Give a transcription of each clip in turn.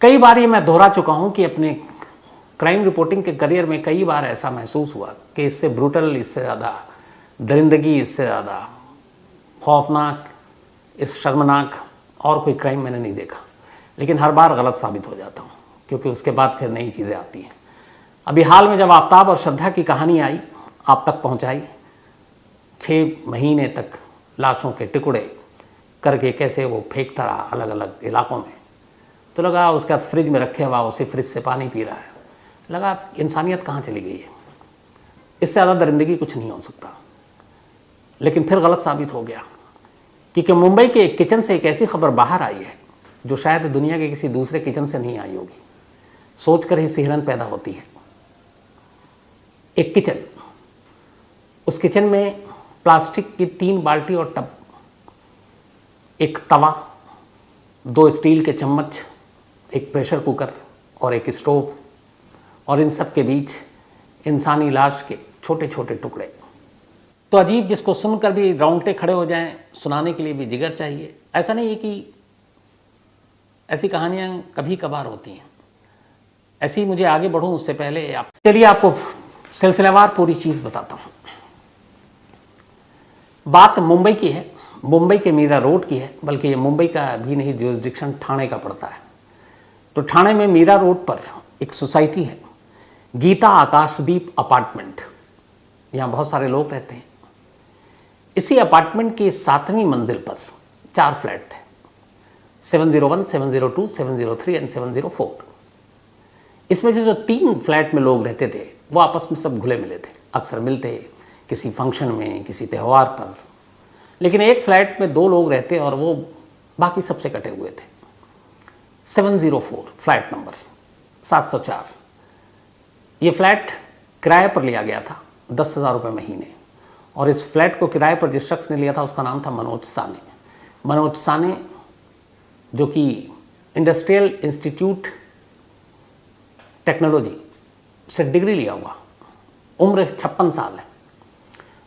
कई बार ये मैं दोहरा चुका हूं कि अपने क्राइम रिपोर्टिंग के करियर में कई बार ऐसा महसूस हुआ कि इससे ब्रूटल, इससे ज़्यादा दरिंदगी, इससे ज़्यादा खौफनाक, इस शर्मनाक और कोई क्राइम मैंने नहीं देखा। लेकिन हर बार गलत साबित हो जाता हूँ, क्योंकि उसके बाद फिर नई चीज़ें आती हैं। अभी हाल में जब आफ्ताब और श्रद्धा की कहानी आई, आप तक पहुँचाई, 6 महीने तक लाशों के टुकड़े करके कैसे वो फेंकता रहा अलग अलग इलाकों में, तो लगा उसके बाद फ्रिज में रखे हुआ उसी फ्रिज से पानी पी रहा है। लगा इंसानियत कहाँ चली गई है, इससे ज़्यादा दरिंदगी कुछ नहीं हो सकता। लेकिन फिर गलत साबित हो गया, क्योंकि मुंबई के एक किचन से एक ऐसी खबर बाहर आई है जो शायद दुनिया के किसी दूसरे किचन से नहीं आई होगी। सोचकर ही सिहरन पैदा होती है। एक किचन, उस किचन में प्लास्टिक की 3 बाल्टी और टब, एक तवा, 2 स्टील के चम्मच, एक प्रेशर कुकर और एक स्टोव, और इन सब के बीच इंसानी लाश के छोटे छोटे टुकड़े। तो अजीब, जिसको सुनकर भी रोंगटे खड़े हो जाएं, सुनाने के लिए भी जिगर चाहिए। ऐसा नहीं है कि ऐसी कहानियाँ कभी कभार होती हैं। ऐसी मुझे आगे बढ़ूँ उससे पहले चलिए आपको सिलसिलेवार पूरी चीज़ बताता हूँ। बात मुंबई की है, मुंबई के मीरा रोड की है, बल्कि ये मुंबई का भी नहीं, ज्यूरिसडिक्शन ठाणे का पड़ता है। तो ठाणे में मीरा रोड पर एक सोसाइटी है, गीता आकाशदीप अपार्टमेंट। यहाँ बहुत सारे लोग रहते हैं। इसी अपार्टमेंट की 7वीं मंजिल पर 4 फ्लैट थे, 701, 702, 703 एंड 704। इसमें जो 3 फ्लैट में लोग रहते थे वो आपस में सब घुले मिले थे, अक्सर मिलते किसी फंक्शन में, किसी त्यौहार पर। लेकिन एक फ्लैट में 2 लोग रहते और वो बाकी सबसे कटे हुए थे। 704 फ्लैट नंबर 704। ये फ्लैट किराए पर लिया गया था 10,000 रुपये महीने, और इस फ्लैट को किराए पर जिस शख्स ने लिया था उसका नाम था मनोज साने। मनोज साने, जो कि इंडस्ट्रियल इंस्टीट्यूट टेक्नोलॉजी से डिग्री लिया हुआ, उम्र 56 साल है।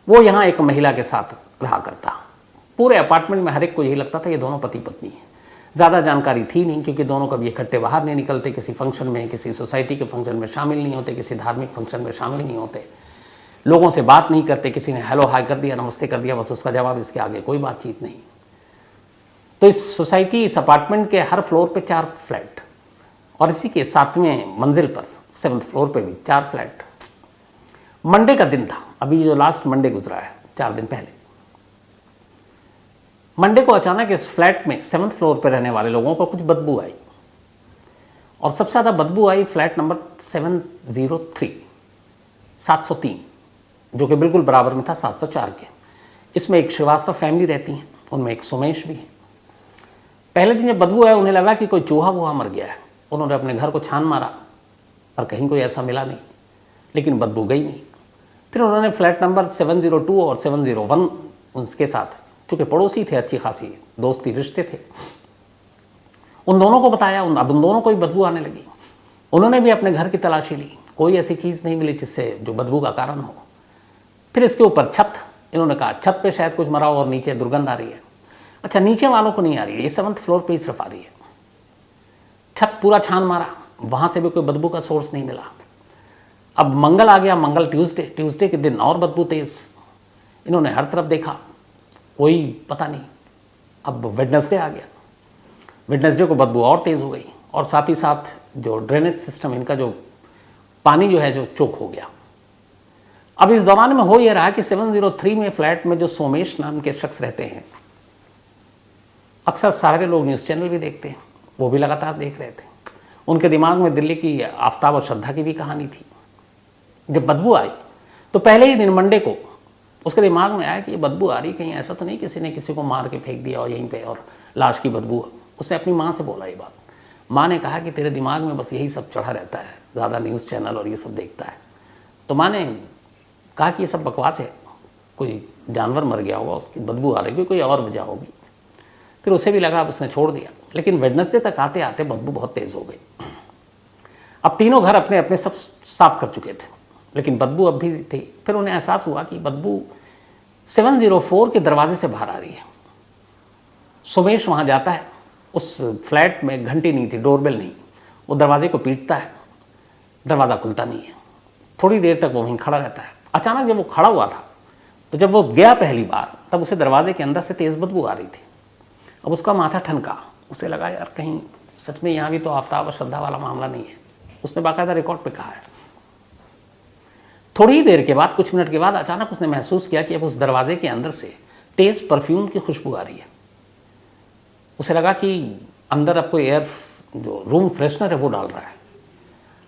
वो यहाँ एक महिला के साथ रहा करता। पूरे अपार्टमेंट में हर एक को यही लगता था ये दोनों पति पत्नी हैं। ज़्यादा जानकारी थी नहीं, क्योंकि दोनों कभी इकट्ठे बाहर नहीं निकलते, किसी फंक्शन में, किसी सोसाइटी के फंक्शन में शामिल नहीं होते, किसी धार्मिक फंक्शन में शामिल नहीं होते, लोगों से बात नहीं करते। किसी ने हेलो हाय कर दिया, नमस्ते कर दिया, बस उसका जवाब, इसके आगे कोई बातचीत नहीं। तो इस सोसाइटी, इस अपार्टमेंट के हर फ्लोर पे 4 फ्लैट, और इसी के 7वें मंजिल पर 7th फ्लोर पे भी 4 फ्लैट। मंडे का दिन था, अभी जो लास्ट मंडे गुजरा है 4 दिन पहले। मंडे को अचानक इस फ्लैट में 7th फ्लोर पर रहने वाले लोगों को कुछ बदबू आई, और सबसे ज़्यादा बदबू आई फ्लैट नंबर 703, 703, जो कि बिल्कुल बराबर में था 704 के। इसमें एक श्रीवास्तव फैमिली रहती है, उनमें एक सुमेश भी है। पहले दिन जब बदबू आया, उन्हें लगा कि कोई चूहा वूहा मर गया है। उन्होंने अपने घर को छान मारा, पर कहीं कोई ऐसा मिला नहीं, लेकिन बदबू गई नहीं। फिर उन्होंने फ्लैट नंबर 702 और 701 उनके साथ, चूँकि पड़ोसी थे, अच्छी खासी दोस्ती रिश्ते थे, उन दोनों को बताया। अब उन दोनों को भी बदबू आने लगी। उन्होंने भी अपने घर की तलाशी ली, कोई ऐसी चीज़ नहीं मिली जिससे जो बदबू का कारण हो। फिर इसके ऊपर छत, इन्होंने कहा छत पे शायद कुछ मरा हो और नीचे दुर्गंध आ रही है। अच्छा, नीचे वालों को नहीं आ रही है, ये 7th फ्लोर पे ही सिर्फ आ रही है। छत पूरा छान मारा, वहाँ से भी कोई बदबू का सोर्स नहीं मिला। अब मंगल आ गया, मंगल ट्यूसडे के दिन और बदबू तेज़। इन्होंने हर तरफ देखा, कोई पता नहीं। अब वेडनेसडे आ गया, वेडनेसडे को बदबू और तेज़ हो गई, और साथ ही साथ जो ड्रेनेज सिस्टम, इनका जो पानी जो है जो चोक हो गया। अब इस दौरान में हो यह रहा कि 703 में फ्लैट में जो सोमेश नाम के शख्स रहते हैं, अक्सर सारे लोग न्यूज़ चैनल भी देखते हैं, वो भी लगातार देख रहे थे। उनके दिमाग में दिल्ली की आफ्ताब और श्रद्धा की भी कहानी थी। जब बदबू आई तो पहले ही दिन मंडे को उसके दिमाग में आया कि ये बदबू आ रही, कहीं ऐसा तो नहीं किसी ने किसी को मार के फेंक दिया और यहीं पे और लाश की बदबू। उसने अपनी माँ से बोला ये बात। माँ ने कहा कि तेरे दिमाग में बस यही सब चढ़ा रहता है, ज़्यादा न्यूज़ चैनल और ये सब देखता है। तो माँ ने कहा कि ये सब बकवास है, कोई जानवर मर गया होगा, उसकी बदबू आ रही होगी, कोई और वजह होगी। फिर उसे भी लगा, उसने छोड़ दिया। लेकिन वेडनेसडे तक आते आते बदबू बहुत तेज़ हो गई। अब तीनों घर अपने अपने सब साफ कर चुके थे, लेकिन बदबू अब भी थी। फिर उन्हें एहसास हुआ कि बदबू 704 के दरवाजे से बाहर आ रही है। सुमेश वहाँ जाता है, उस फ्लैट में घंटी नहीं थी, डोरबेल नहीं। वो दरवाजे को पीटता है, दरवाज़ा खुलता नहीं है। थोड़ी देर तक वो वहीं खड़ा रहता है। अचानक जब वो खड़ा हुआ था तो जब वो गया पहली बार तब उसे दरवाजे के अंदर से तेज़ बदबू आ रही थी। अब उसका माथा ठनका, उसे लगा यार कहीं सच में यहाँ भी तो आफ्ताब और श्रद्धा वाला मामला नहीं है। उसने बाकायदा रिकॉर्ड पे कहा है। थोड़ी ही देर के बाद, कुछ मिनट के बाद अचानक उसने महसूस किया कि अब उस दरवाजे के अंदर से तेज़ परफ्यूम की खुशबू आ रही है। उसे लगा कि अंदर अब कोई एयर जो रूम फ्रेशनर है वो डाल रहा है।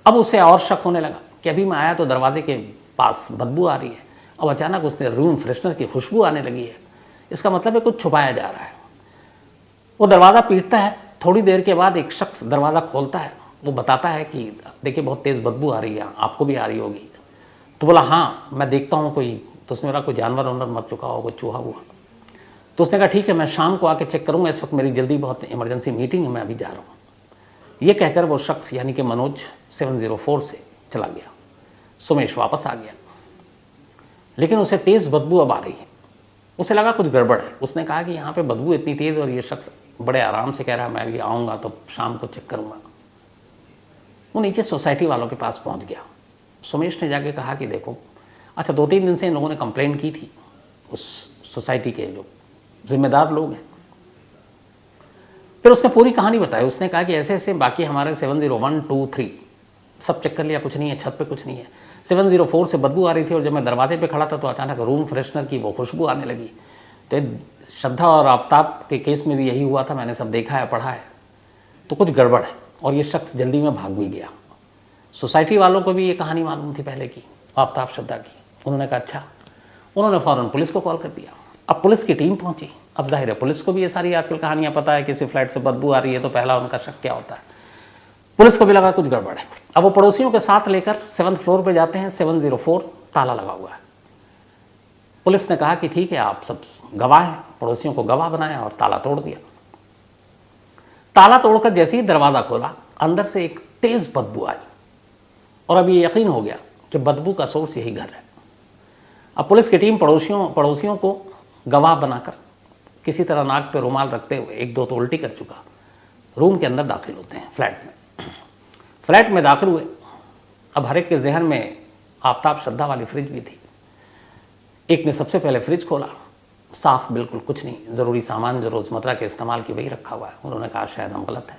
अब उसे और शक होने लगा कि अभी मैं आया तो दरवाजे के पास बदबू आ रही है, अब अचानक उसने रूम फ्रेशनर की खुशबू आने लगी है। इसका मतलब है कुछ छुपाया जा रहा है। वो दरवाज़ा पीटता है। थोड़ी देर के बाद एक शख्स दरवाज़ा खोलता है। वो बताता है कि देखिए बहुत तेज़ बदबू आ रही है, आपको भी आ रही होगी। तो बोला हाँ मैं देखता हूँ कोई, तो उसने बोला कोई जानवर वानवर मर चुका हो, कोई चूहा हुआ। तो उसने कहा ठीक है मैं शाम को आके चेक करूँगा, इस वक्त मेरी जल्दी बहुत इमरजेंसी मीटिंग है, मैं अभी जा रहा हूँ। ये कहकर वो शख्स यानी कि मनोज 704 से चला गया। सुमेश वापस आ गया, लेकिन उसे तेज़ बदबू अब आ रही है। उसे लगा कुछ गड़बड़ है। उसने कहा कि यहाँ पे बदबू इतनी तेज़ और ये शख्स बड़े आराम से कह रहा है मैं भी आऊँगा तो शाम को चेक करूँगा। वो नीचे सोसाइटी वालों के पास पहुँच गया। सुमेश ने जाके कहा कि देखो, अच्छा 2-3 दिन से इन लोगों ने कंप्लेंट की थी, उस सोसाइटी के जो जिम्मेदार लोग हैं। फिर उसने पूरी कहानी बताई। उसने कहा कि ऐसे ऐसे बाकी हमारे 701, 2, 3 सब चेक कर लिया, कुछ नहीं है, छत पे कुछ नहीं है। 704 से बदबू आ रही थी और जब मैं दरवाजे पे खड़ा था तो अचानक रूम फ्रेशनर की वो खुशबू आने लगी। तो श्रद्धा और आफ्ताब के केस में भी यही हुआ था, मैंने सब देखा है, पढ़ा है, तो कुछ गड़बड़ है। और ये शख्स जल्दी में भाग भी गया। सोसाइटी वालों को भी ये कहानी मालूम थी पहले की, आफ्ताब श्रद्धा की। उन्होंने कहा अच्छा। उन्होंने फ़ौरन पुलिस को कॉल कर दिया। अब पुलिस की टीम पहुंची। अब जाहिर है पुलिस को भी ये सारी आजकल कहानियां पता है, किसी फ्लैट से बदबू आ रही है तो पहला उनका शक क्या होता है। पुलिस को भी लगा कुछ गड़बड़ है। अब वो पड़ोसियों के साथ लेकर 7th फ्लोर पे जाते हैं। 704 ताला लगा हुआ है। पुलिस ने कहा कि ठीक है आप सब गवाह हैं, पड़ोसियों को गवाह बनाया और ताला तोड़ दिया। ताला तोड़कर जैसे ही दरवाज़ा खोला अंदर से एक तेज़ बदबू आई और अब ये यकीन हो गया कि बदबू का सोर्स यही घर है। अब पुलिस की टीम पड़ोसियों को गवाह बनाकर किसी तरह नाक पे रुमाल रखते हुए, 1-2 तो उल्टी कर चुका, रूम के अंदर दाखिल होते हैं। फ्लैट में दाखिल हुए। अब हर एक के जहन में आफ्ताब श्रद्धा वाली फ्रिज भी थी। एक ने सबसे पहले फ्रिज खोला, साफ बिल्कुल कुछ नहीं, ज़रूरी सामान जो रोज़मर्रा के इस्तेमाल की वही रखा हुआ है। उन्होंने कहा शायद हम गलत है।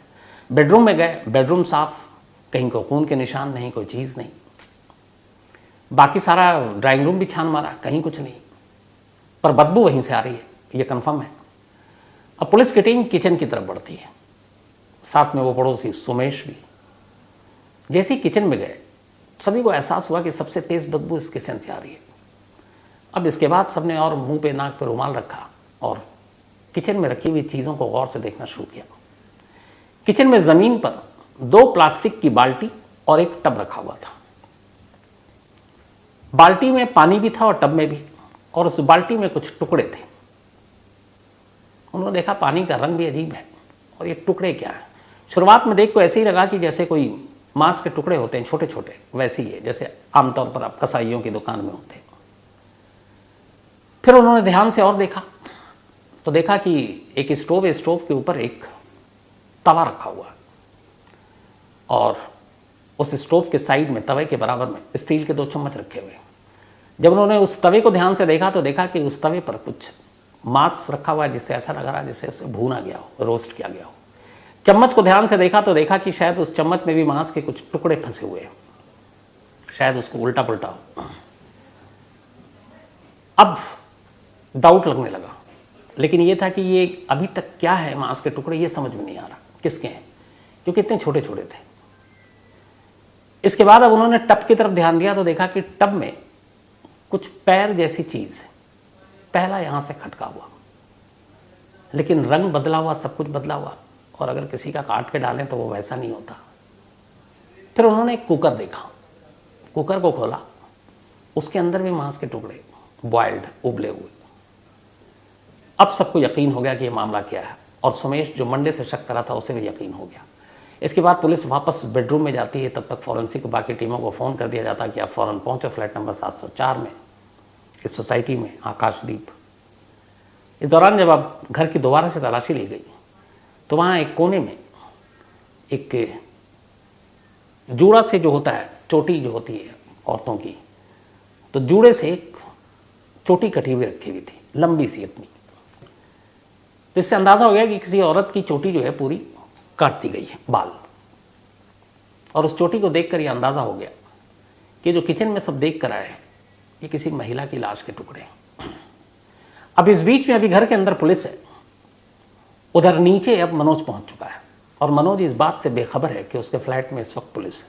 बेडरूम में गए, बेडरूम साफ, कहीं को खून के निशान नहीं, कोई चीज़ नहीं। बाकी सारा ड्राइंग रूम भी छान मारा, कहीं कुछ नहीं, पर बदबू वहीं से आ रही है, ये कंफर्म है। अब पुलिस की टीम किचन की तरफ बढ़ती है, साथ में वो पड़ोसी सुमेश भी। जैसे ही किचन में गए सभी को एहसास हुआ कि सबसे तेज़ बदबू इस किचन से आ रही है। अब इसके बाद सबने और मुंह पे नाक पे रुमाल रखा और किचन में रखी हुई चीज़ों को गौर से देखना शुरू किया। किचन में ज़मीन पर 2 प्लास्टिक की बाल्टी और एक टब रखा हुआ था। बाल्टी में पानी भी था और टब में भी, और उस बाल्टी में कुछ टुकड़े थे। उन्होंने देखा पानी का रंग भी अजीब है और ये टुकड़े क्या हैं। शुरुआत में देख को ऐसे ही लगा कि जैसे कोई मांस के टुकड़े होते हैं छोटे छोटे, वैसे ही है जैसे आमतौर पर आप कसाईयों की दुकान में होते हैं। फिर उन्होंने ध्यान से और देखा तो देखा कि एक स्टोव है, स्टोव के ऊपर एक तवा रखा हुआ और उस स्टोव के साइड में तवे के बराबर में स्टील के 2 चम्मच रखे हुए। जब उन्होंने उस तवे को ध्यान से देखा तो देखा कि उस तवे पर कुछ मांस रखा हुआ है जिससे ऐसा लग रहा है जैसे उसे भूना गया हो, रोस्ट किया गया हो। चम्मच को ध्यान से देखा तो देखा कि शायद उस चम्मच में भी मांस के कुछ टुकड़े फंसे हुए हैं, शायद उसको उल्टा पुल्टा हो। अब डाउट लगने लगा, लेकिन ये था कि ये अभी तक क्या है, मांस के टुकड़े, ये समझ में नहीं आ रहा किसके हैं, क्योंकि इतने छोटे छोटे थे। इसके बाद अब उन्होंने टब की तरफ ध्यान दिया तो देखा कि टब में कुछ पैर जैसी चीज़ है, पहला यहाँ से खटका हुआ, लेकिन रंग बदला हुआ, सब कुछ बदला हुआ, और अगर किसी का काट के डालें तो वो वैसा नहीं होता। फिर उन्होंने एक कुकर देखा, कुकर को खोला, उसके अंदर भी मांस के टुकड़े, बॉइल्ड, उबले हुए। अब सबको यकीन हो गया कि ये मामला क्या है, और सुमेश जो मंडे से शक करा था उसे भी यकीन हो गया। इसके बाद पुलिस वापस बेडरूम में जाती है। तब तक फॉरेंसिक बाकी टीमों को फ़ोन कर दिया जाता कि आप फ़ौरन पहुँचो फ्लैट नंबर 704 में, इस सोसाइटी में, आकाशदीप। इस दौरान जब अब घर की दोबारा से तलाशी ली गई तो वहाँ एक कोने में एक जूड़ा से जो होता है, चोटी जो होती है औरतों की, तो जूड़े से एक चोटी कटी हुई रखी हुई थी, लंबी सी इतनी। तो इससे अंदाज़ा हो गया कि किसी औरत की चोटी जो है पूरी काट दी गई है, बाल। और उस चोटी को देखकर यह अंदाज़ा हो गया कि जो किचन में सब देख कर आए हैं ये किसी महिला की लाश के टुकड़े हैं। अब इस बीच में अभी घर के अंदर पुलिस है, उधर नीचे अब मनोज पहुंच चुका है और मनोज इस बात से बेखबर है कि उसके फ्लैट में इस वक्त पुलिस है।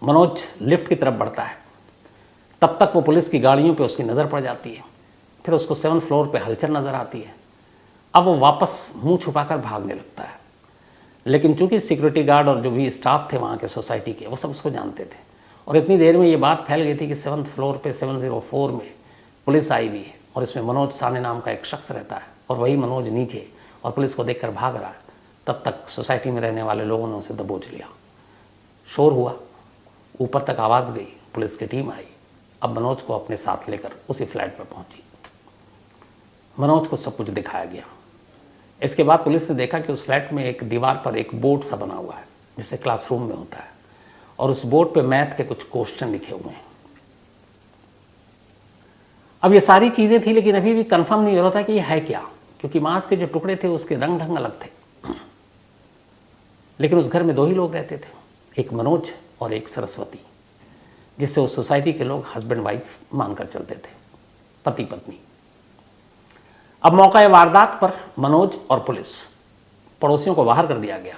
मनोज लिफ्ट की तरफ बढ़ता है, तब तक वो पुलिस की गाड़ियों पे उसकी नज़र पड़ जाती है। फिर उसको 7th फ्लोर पे हलचल नज़र आती है। अब वो वापस मुंह छुपाकर भागने लगता है, लेकिन चूंकि सिक्योरिटी गार्ड और जो भी स्टाफ थे वहाँ के सोसाइटी के, वो सब उसको जानते थे। और इतनी देर में ये बात फैल गई थी कि 7th फ्लोर पे 704 में पुलिस आई हुई है और इसमें मनोज साने नाम का एक शख्स रहता है और वही मनोज नीचे और पुलिस को देखकर भाग रहा है। तब तक सोसाइटी में रहने वाले लोगों ने उसे दबोच लिया। शोर हुआ, ऊपर तक आवाज़ गई, पुलिस की टीम आई। अब मनोज को अपने साथ लेकर उसी फ्लैट पर पहुंची। मनोज को सब कुछ दिखाया गया। इसके बाद पुलिस ने देखा कि उस फ्लैट में एक दीवार पर एक बोर्ड सा बना हुआ है, जैसे क्लासरूम में होता है, और उस बोर्ड पे मैथ के कुछ क्वेश्चन लिखे हुए हैं। अब ये सारी चीज़ें थी, लेकिन अभी भी कंफर्म नहीं हो रहा था कि ये है क्या, क्योंकि मांस के जो टुकड़े थे उसके रंग ढंग अलग थे। लेकिन उस घर में 2 ही लोग रहते थे, एक मनोज और एक सरस्वती, जिससे उस सोसाइटी के लोग हस्बैंड वाइफ मानकर चलते थे, पति पत्नी। अब मौका वारदात पर मनोज और पुलिस, पड़ोसियों को बाहर कर दिया गया।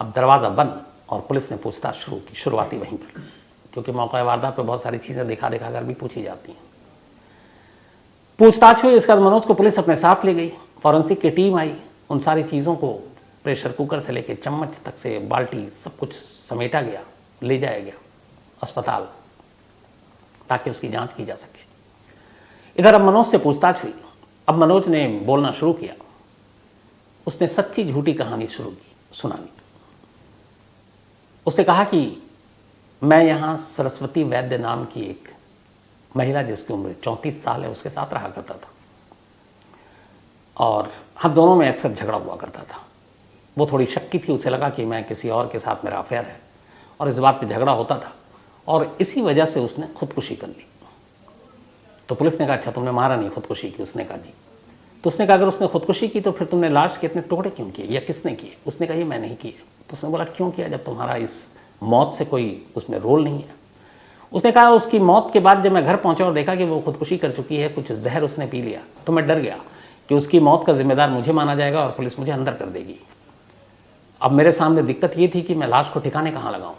अब दरवाज़ा बंद और पुलिस ने पूछताछ शुरू की, शुरुआती वहीं पर, क्योंकि मौका वारदात पर बहुत सारी चीज़ें दिखा कर भी पूछी जाती हैं। पूछताछ हुई, इसके बाद मनोज को पुलिस अपने साथ ले गई। फॉरेंसिक की टीम आई, उन सारी चीज़ों को प्रेशर कुकर से लेकर चम्मच तक से बाल्टी सब कुछ समेटा गया, ले जाया गया अस्पताल ताकि उसकी जांच की जा सके। इधर अब मनोज से पूछताछ हुई। अब मनोज ने बोलना शुरू किया। उसने सच्ची झूठी कहानी शुरू की सुनानी। उसने कहा कि मैं यहाँ सरस्वती वैद्य नाम की एक महिला जिसकी उम्र 34 साल है उसके साथ रहा करता था और हम दोनों में अक्सर झगड़ा हुआ करता था। वो थोड़ी शक्की थी, उसे लगा कि मैं किसी और के साथ मेरा अफेयर है और इस बात पे झगड़ा होता था और इसी वजह से उसने खुदकुशी कर ली। तो पुलिस ने कहा अच्छा तुमने मारा नहीं, खुदकुशी की? उसने कहा जी। तो उसने कहा अगर उसने खुदकुशी की तो फिर तुमने लाश के इतने टुकड़े क्यों किए या किसने किए? उसने कहा ये मैं नहीं किए। तो उसने बोला क्यों किया जब तुम्हारा इस मौत से कोई उसमें रोल नहीं है? उसने कहा उसकी मौत के बाद जब मैं घर पहुंचा और देखा कि वो खुदकुशी कर चुकी है, कुछ जहर उसने पी लिया, तो मैं डर गया कि उसकी मौत का जिम्मेदार मुझे माना जाएगा और पुलिस मुझे अंदर कर देगी। अब मेरे सामने दिक्कत ये थी कि मैं लाश को ठिकाने कहाँ लगाऊं।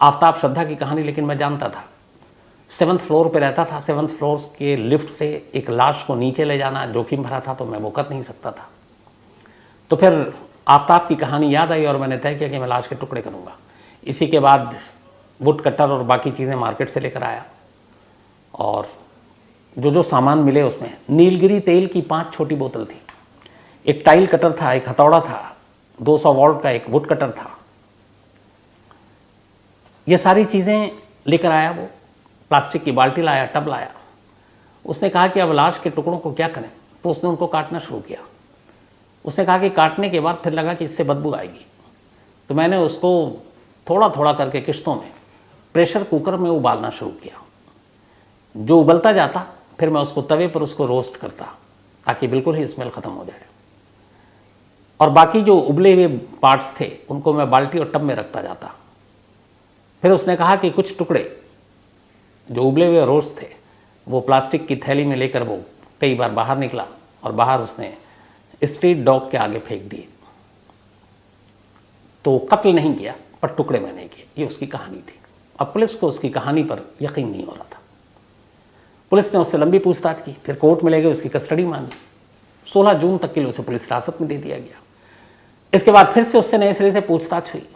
आफ्ताब श्रद्धा की कहानी लेकिन मैं जानता था। 7th फ्लोर पे रहता था, 7th फ्लोर के लिफ्ट से एक लाश को नीचे ले जाना जोखिम भरा था, तो मैं वो कर नहीं सकता था। तो फिर आफ्ताब की कहानी याद आई और मैंने तय किया कि मैं लाश के टुकड़े करूँगा। इसी के बाद वुड कटर और बाकी चीज़ें मार्केट से लेकर आया और जो जो सामान मिले उसमें नीलगिरी तेल की 5 छोटी बोतल थी, एक टाइल कटर था, एक हथौड़ा था, 200 वॉल्ट का एक वुड कटर था। ये सारी चीज़ें लेकर आया वो। प्लास्टिक की बाल्टी लाया, टब लाया। उसने कहा कि अब लाश के टुकड़ों को क्या करें, तो उसने उनको काटना शुरू किया। उसने कहा कि काटने के बाद फिर लगा कि इससे बदबू आएगी, तो मैंने उसको थोड़ा थोड़ा करके किश्तों में प्रेशर कुकर में उबालना शुरू किया। जो उबलता जाता फिर मैं उसको तवे पर उसको रोस्ट करता ताकि बिल्कुल ही स्मेल ख़त्म हो जाए, और बाकी जो उबले हुए पार्ट्स थे उनको मैं बाल्टी और टब में रखता जाता। फिर उसने कहा कि कुछ टुकड़े जो उबले हुए रोस्ट थे वो प्लास्टिक की थैली में लेकर वो कई बार बाहर निकला और बाहर उसने स्ट्रीट डॉग के आगे फेंक दिए। तो कत्ल नहीं किया पर टुकड़े मैंने किए। ये उसकी कहानी थी। अब पुलिस को उसकी कहानी पर यकीन नहीं हो रहा था। पुलिस ने उससे लंबी पूछताछ की, फिर कोर्ट में ले गए, उसकी कस्टडी मांगी। 16 जून तक के लिए उसे पुलिस हिरासत में दे दिया गया। इसके बाद फिर से उससे नए सिरे से पूछताछ हुई।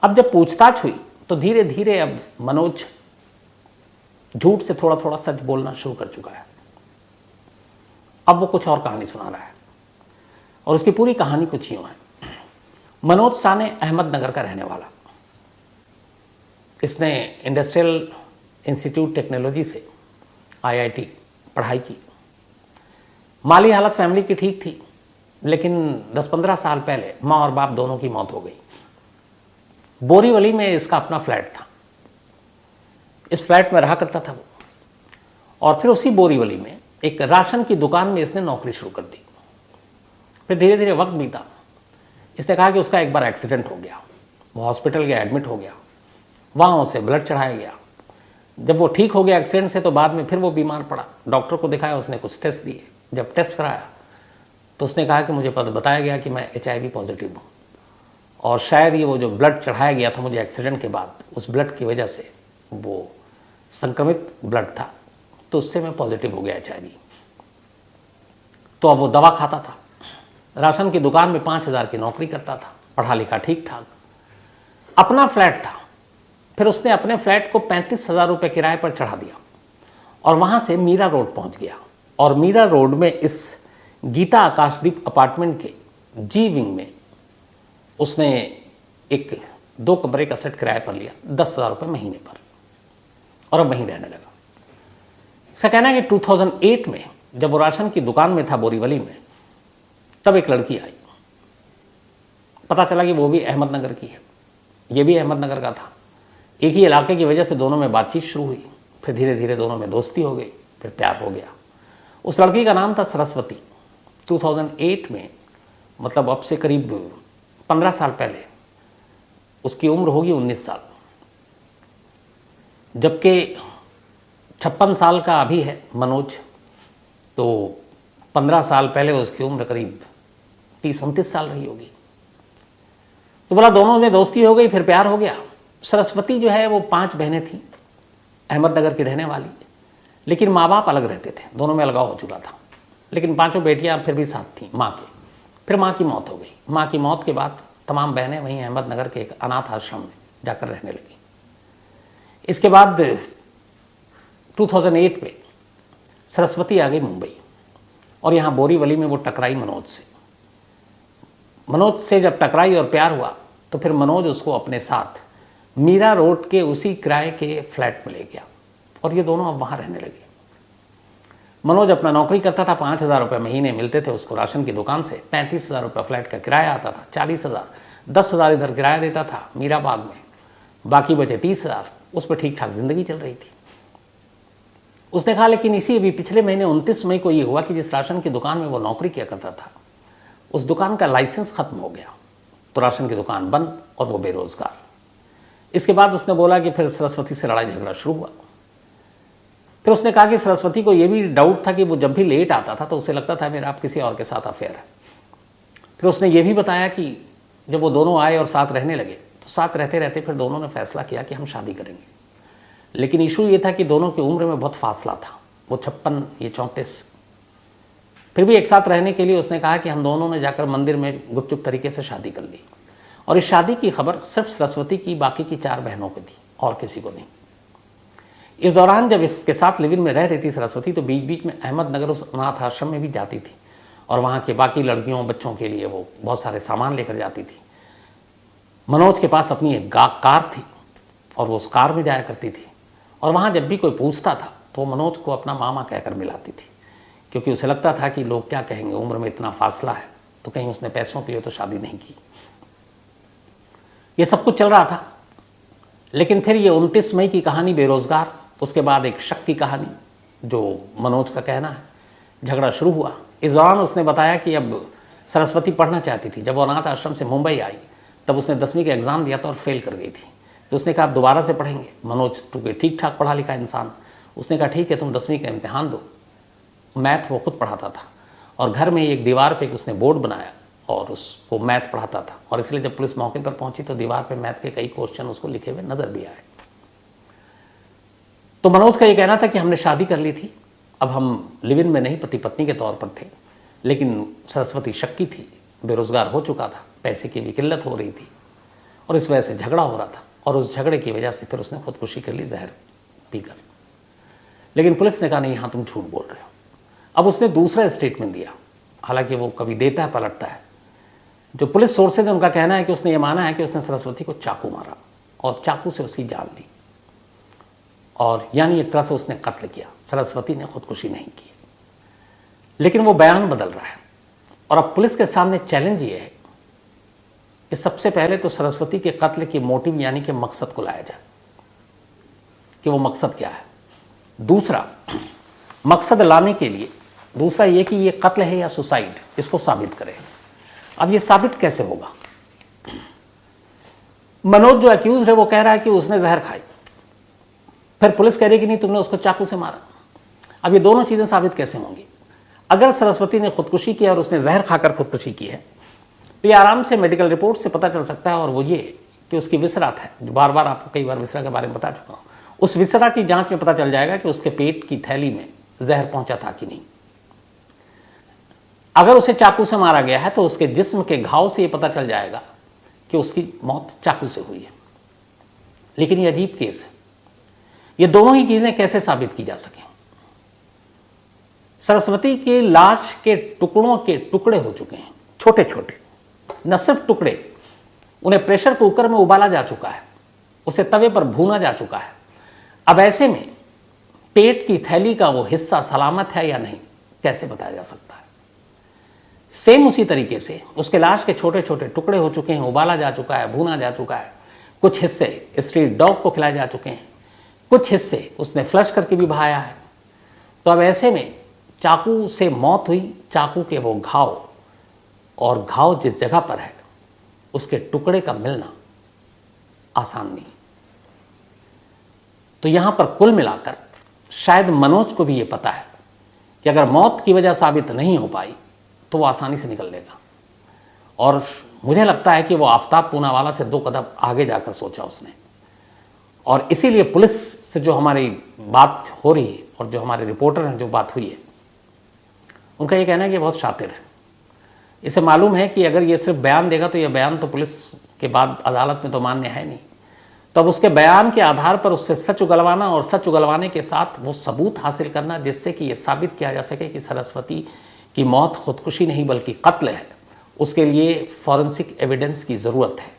अब जब पूछताछ हुई तो धीरे धीरे अब मनोज झूठ से थोड़ा थोड़ा सच बोलना शुरू कर चुका है। अब वो कुछ और कहानी सुना रहा है और उसकी पूरी कहानी कुछ यूं है। मनोज साने अहमदनगर का रहने वाला, इसने इंडस्ट्रियल इंस्टीट्यूट टेक्नोलॉजी से IIT पढ़ाई की। माली हालत फैमिली की ठीक थी, लेकिन 10-15 साल पहले माँ और बाप दोनों की मौत हो गई। बोरीवली में इसका अपना फ्लैट था, इस फ्लैट में रहा करता था वो। और फिर उसी बोरीवली में एक राशन की दुकान में इसने नौकरी शुरू कर दी। फिर धीरे धीरे वक्त बीता, इसने कहा कि उसका एक बार एक्सीडेंट हो गया, वो हॉस्पिटल गया, एडमिट हो गया, वहाँ उसे ब्लड चढ़ाया गया। जब वो ठीक हो गया एक्सीडेंट से तो बाद में फिर वो बीमार पड़ा, डॉक्टर को दिखाया, उसने कुछ टेस्ट दिए। जब टेस्ट कराया तो उसने कहा कि मुझे बताया गया कि मैं HIV पॉजिटिव हूँ, और शायद ये वो जो ब्लड चढ़ाया गया था मुझे एक्सीडेंट के बाद, उस ब्लड की वजह से वो संक्रमित ब्लड था, तो उससे मैं पॉजिटिव हो गया HIV। तो अब वो दवा खाता था, राशन की दुकान में 5,000 की नौकरी करता था, पढ़ा लिखा ठीक ठाक, अपना फ्लैट था। फिर उसने अपने फ्लैट को 35,000 रुपये किराए पर चढ़ा दिया और वहाँ से मीरा रोड पहुँच गया। और मीरा रोड में इस गीता आकाशदीप अपार्टमेंट के जी विंग में उसने एक 2 कमरे का सेट किराए पर लिया 10,000 रुपये महीने पर, और अब वहीं रहने लगा। इसका कहना है कि 2008 में जब वो राशन की दुकान में था बोरीवली में, तब एक लड़की आई, पता चला कि वो भी अहमदनगर की है, ये भी अहमदनगर का था। एक ही इलाके की वजह से दोनों में बातचीत शुरू हुई, फिर धीरे धीरे दोनों में दोस्ती हो गई, फिर प्यार हो गया। उस लड़की का नाम था सरस्वती। 2008 में, मतलब अब से करीब 15 साल पहले, उसकी उम्र होगी 19 साल, जबकि 56 साल का अभी है मनोज, तो 15 साल पहले उसकी उम्र करीब 30-29 साल रही होगी। तो बोला दोनों में दोस्ती हो गई, फिर प्यार हो गया। सरस्वती जो है वो 5 बहनें थीं, अहमदनगर की रहने वाली, लेकिन माँ बाप अलग रहते थे, दोनों में अलगाव हो चुका था, लेकिन 5 बेटियाँ फिर भी साथ थीं माँ के। फिर माँ की मौत हो गई। माँ की मौत के बाद तमाम बहनें वहीं अहमदनगर के एक अनाथ आश्रम में जाकर रहने लगी। इसके बाद 2008 में सरस्वती आ गई मुंबई, और यहाँ बोरीवली में वो टकराई मनोज से। मनोज से जब टकराई और प्यार हुआ तो फिर मनोज उसको अपने साथ मीरा रोड के उसी किराए के फ्लैट में ले गया, और ये दोनों अब वहाँ रहने लगे। मनोज अपना नौकरी करता था, 5,000 रुपये महीने मिलते थे उसको राशन की दुकान से, 35,000 रुपये फ्लैट का किराया आता था, 40,000, 10,000 इधर किराया देता था मीरा बाग में, बाकी बचे 30,000, उस पर ठीक ठाक जिंदगी चल रही थी। उसने कहा लेकिन इसी अभी पिछले महीने 29 मई को ये हुआ कि जिस राशन की दुकान में वो नौकरी किया करता था, उस दुकान का लाइसेंस खत्म हो गया, तो राशन की दुकान बंद और वो बेरोजगार। इसके बाद उसने बोला कि फिर सरस्वती से लड़ाई झगड़ा शुरू हुआ। फिर उसने कहा कि सरस्वती को ये भी डाउट था कि वो जब भी लेट आता था तो उसे लगता था मेरा आप किसी और के साथ अफेयर है। फिर उसने ये भी बताया कि जब वो दोनों आए और साथ रहने लगे तो साथ रहते रहते फिर दोनों ने फैसला किया कि हम शादी करेंगे। लेकिन इशू ये था कि दोनों की उम्र में बहुत फासला था, वो 56, ये 34। फिर भी एक साथ रहने के लिए उसने कहा कि हम दोनों ने जाकर मंदिर में गुपचुप तरीके से शादी कर ली, और इस शादी की खबर सिर्फ सरस्वती की, बाकी की 4 बहनों को थी और किसी को नहीं। इस दौरान जब इसके साथ लिव इन में रह रही थी सरस्वती, तो बीच बीच में अहमदनगर उस अनाथ आश्रम में भी जाती थी, और वहाँ के बाकी लड़कियों बच्चों के लिए वो बहुत सारे सामान लेकर जाती थी। मनोज के पास अपनी एक कार थी, और वो उस कार में जाया करती थी, और वहाँ जब भी कोई पूछता था तो मनोज को अपना मामा कहकर मिलाती थी, क्योंकि उसे लगता था कि लोग क्या कहेंगे, उम्र में इतना फासला है, तो कहीं उसने पैसों के लिए तो शादी नहीं की। ये सब कुछ चल रहा था, लेकिन फिर ये 29 मई की कहानी बेरोजगार, उसके बाद एक शक की कहानी, जो मनोज का कहना है, झगड़ा शुरू हुआ। इस दौरान उसने बताया कि अब सरस्वती पढ़ना चाहती थी। जब वो अनाथ आश्रम से मुंबई आई तब उसने 10वीं का एग्ज़ाम दिया था और फेल कर गई थी, तो उसने कहा आप दोबारा से पढ़ेंगे। मनोज तो ठीक ठाक पढ़ा लिखा इंसान, उसने कहा ठीक है तुम 10वीं का इम्तिहान दो। मैथ वो खुद पढ़ाता था, और घर में एक दीवार पे उसने बोर्ड बनाया और उसको मैथ पढ़ाता था, और इसलिए जब पुलिस मौके पर पहुंची तो दीवार पे मैथ के कई क्वेश्चन उसको लिखे हुए नजर भी आए। तो मनोज का ये कहना था कि हमने शादी कर ली थी, अब हम लिव इन में नहीं पति पत्नी के तौर पर थे, लेकिन सरस्वती शक्की थी, बेरोजगार हो चुका था, पैसे की भी किल्लत हो रही थी, और इस वजह से झगड़ा हो रहा था, और उस झगड़े की वजह से फिर उसने खुदकुशी कर ली जहर पीकर। लेकिन पुलिस ने कहा नहीं, हाँ तुम झूठ बोल रहे हो। अब उसने दूसरा स्टेटमेंट दिया, हालांकि वो कभी देता है पलटता है। जो पुलिस सोर्सेज है उनका कहना है कि उसने ये माना है कि उसने सरस्वती को चाकू मारा और चाकू से उसकी जान ली, और यानी एक तरह से उसने कत्ल किया। सरस्वती ने खुदकुशी नहीं की, लेकिन वो बयान बदल रहा है। और अब पुलिस के सामने चैलेंज ये है कि सबसे पहले तो सरस्वती के कत्ल के मोटिव यानी कि मकसद को लाया जाए कि वो मकसद क्या है। दूसरा, मकसद लाने के लिए दूसरा ये कि ये कत्ल है या सुसाइड, इसको साबित करें। अब ये साबित कैसे होगा? मनोज जो एक्यूज है वो कह रहा है कि उसने जहर खाई, फिर पुलिस कह रही है कि नहीं तुमने उसको चाकू से मारा। अब ये दोनों चीजें साबित कैसे होंगी? अगर सरस्वती ने खुदकुशी की और उसने जहर खाकर खुदकुशी की है तो ये आराम से मेडिकल रिपोर्ट से पता चल सकता है, और वो ये कि उसकी विसरा है, जो बार बार आपको कई बार विसरा के बारे में बता चुका हूं। उस विसरा की जांच में पता चल जाएगा कि उसके पेट की थैली में जहर पहुंचा था कि नहीं। अगर उसे चाकू से मारा गया है तो उसके जिस्म के घाव से यह पता चल जाएगा कि उसकी मौत चाकू से हुई है। लेकिन ये अजीब केस है, ये दोनों ही चीजें कैसे साबित की जा सकें? सरस्वती के लाश के टुकड़ों के टुकड़े हो चुके हैं, छोटे छोटे, न सिर्फ टुकड़े, उन्हें प्रेशर कुकर में उबाला जा चुका है, उसे तवे पर भूना जा चुका है। अब ऐसे में पेट की थैली का वो हिस्सा सलामत है या नहीं कैसे बताया जा सकता है? सेम उसी तरीके से उसके लाश के छोटे छोटे टुकड़े हो चुके हैं, उबाला जा चुका है, भूना जा चुका है, कुछ हिस्से स्ट्रीट डॉग को खिलाए जा चुके हैं, कुछ हिस्से उसने फ्लश करके भी बहाया है। तो अब ऐसे में चाकू से मौत हुई, चाकू के वो घाव और घाव जिस जगह पर है उसके टुकड़े का मिलना आसान नहीं। तो यहां पर कुल मिलाकर शायद मनोज को भी ये पता है कि अगर मौत की वजह साबित नहीं हो पाई तो वो आसानी से निकल लेगा, और मुझे लगता है कि वो आफताब पूनावाला से 2 कदम आगे जाकर सोचा उसने। और इसीलिए पुलिस से जो हमारी बात हो रही है और जो हमारे रिपोर्टर हैं जो बात हुई है, उनका ये कहना है कि बहुत शातिर है। इसे मालूम है कि अगर ये सिर्फ बयान देगा तो ये बयान तो पुलिस के बाद अदालत में तो मान्य है नहीं, तो अब उसके बयान के आधार पर उससे सच उगलवाना और सच उगलवाने के साथ वो सबूत हासिल करना जिससे कि ये साबित किया जा सके कि सरस्वती की मौत खुदकुशी नहीं बल्कि कत्ल है, उसके लिए फॉरेंसिक एविडेंस की ज़रूरत है।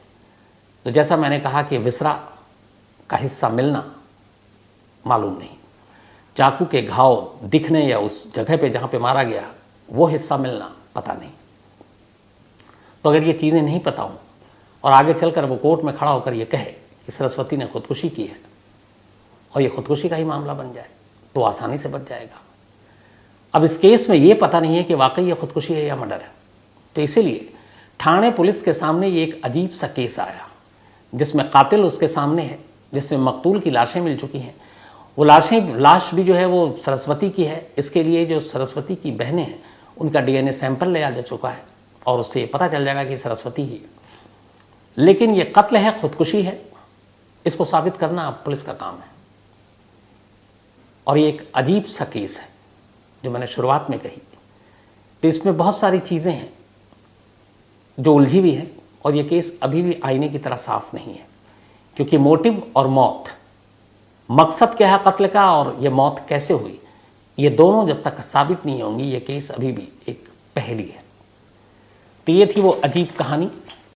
तो जैसा मैंने कहा कि विसरा का हिस्सा मिलना मालूम नहीं, चाकू के घाव दिखने या उस जगह पे जहाँ पे मारा गया वो हिस्सा मिलना पता नहीं। तो अगर ये चीज़ें नहीं पता हों और आगे चलकर वो कोर्ट में खड़ा होकर ये कहे कि सरस्वती ने खुदकुशी की है और ये खुदकुशी का ही मामला बन जाए तो आसानी से बच जाएगा। अब इस केस में ये पता नहीं है कि वाकई ये खुदकुशी है या मर्डर है, तो इसीलिए ठाणे पुलिस के सामने ये एक अजीब सा केस आया जिसमें कातिल उसके सामने है, जिसमें मकतूल की लाशें मिल चुकी हैं। वो लाश भी जो है वो सरस्वती की है। इसके लिए जो सरस्वती की बहनें हैं उनका DNA सैंपल लिया जा चुका है और उससे ये पता चल जाएगा कि सरस्वती ही है। लेकिन ये कत्ल है, खुदकुशी है, इसको साबित करना पुलिस का काम है। और ये एक अजीब सा केस है जो मैंने शुरुआत में कही। तो इसमें बहुत सारी चीज़ें हैं जो उलझी हुई हैं और ये केस अभी भी आईने की तरह साफ नहीं है, क्योंकि मोटिव और मौत, मकसद क्या है कत्ल का और ये मौत कैसे हुई, ये दोनों जब तक साबित नहीं होंगी ये केस अभी भी एक पहेली है। तो ये थी वो अजीब कहानी